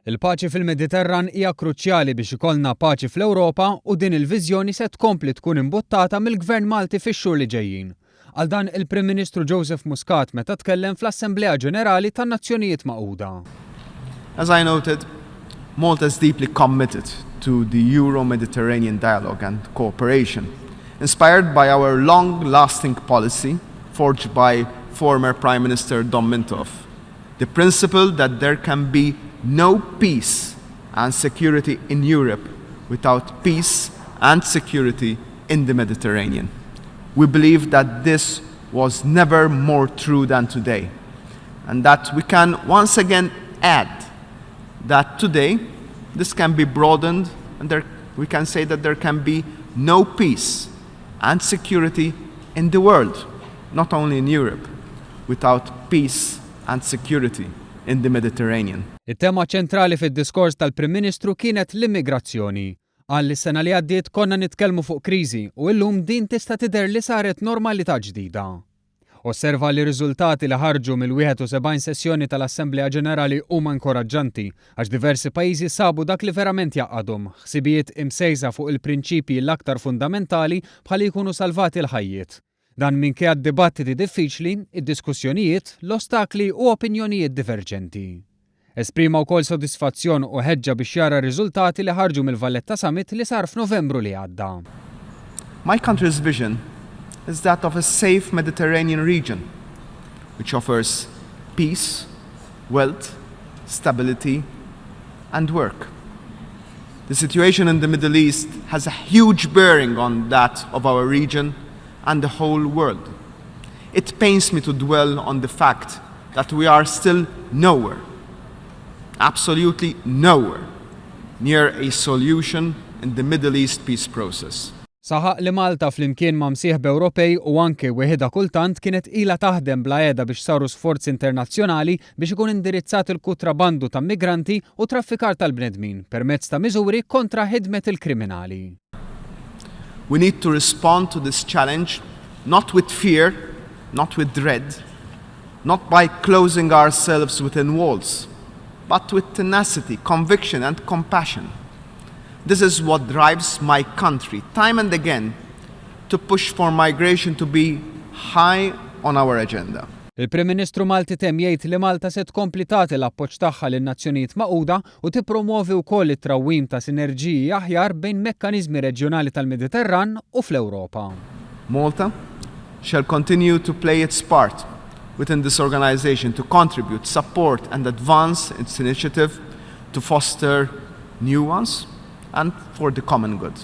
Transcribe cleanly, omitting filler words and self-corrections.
Il-paċi fil-Mediterran hija kruċjali biex ikollna paċi fl-Ewropa u din il-viżjoni se tkompli tkun imbuttata mill-Gvern Malti fix-xhur li ġejjin. Għal dan il-Prim Ministru Joseph Muscat meta tkellem fl-Assemblea Ġenerali tan-Nazzjonijiet Magħquda. As I noted, Malta is deeply committed to the Euro-Mediterranean dialogue and cooperation, inspired by our long-lasting policy forged by former Prime Minister Dom Mintoff. The principle that there can be no peace and security in Europe without peace and security in the Mediterranean. We believe that this was never more true than today, and that we can once again add that today this can be broadened and we can say that there can be no peace and security in the world, not only in Europe, without peace and security in the Mediterranean. Il-tema ċentrali fid-diskors tal-Prim Ministru kienet l-immigrazzjoni. Qal li s-sena li għaddiet konna nitkellmu fuq kriżi u llum din tista' tidher li saret normalità ġdida. Osserva li r-riżultati li ħarġu mill-71 sessjoni tal-Assemblea Ġenerali huma inkoraġġanti għax diversi pajjiżi sabu dak li verament jaqgħadhom, ħsibijiet imsejsa fuq il-prinċipji l-aktar fundamentali bħal jkunu salvati l-ħajjiet. Dan minkejja d-dibattiti diffiċli, id-diskussjonijiet, l-ostakli u opinjonijiet diverġenti. Esprima wkoll sodisfazzjon u ħeġġa biex jara r-riżultati li ħarġu mill-Valletta Summit li sar f'Novembru li għadda. My country's vision is that of a safe Mediterranean region, which offers peace, wealth, stability, and work. The situation in the Middle East has a huge bearing on that of our region and the whole world. It pains me to dwell on the fact that we are still nowhere, absolutely nowhere, near a solution in the Middle East peace process. Saħaq li Malta flimkien ma' msieħba Ewropej u anke wieħedha kultant kienet ilha taħdem bla qiegħda biex saru sforzi internazzjonali biex ikun indirizzat il-kutrabandu ta' migranti u traffikar tal-bnedmin permezz ta' miżuri kontra ħidmet il-kriminali. We need to respond to this challenge not with fear, not with dread, not by closing ourselves within walls, but with tenacity, conviction, and compassion. This is what drives my country, time and again, to push for migration to be high on our agenda. Il-Prim Ministru Malti tem jgħid li Malta se tkompli tagħti l-appoġġ tagħha lin-Nazzjonijiet Magħquda u tippromovi wkoll it-trawwim ta' sinerġiji aħjar bejn mekkaniżmi reġjonali tal-Mediterran u fl-Ewropa. Malta shall continue to play its part within this organization to contribute, support, and advance its initiative to foster new ones and for the common good.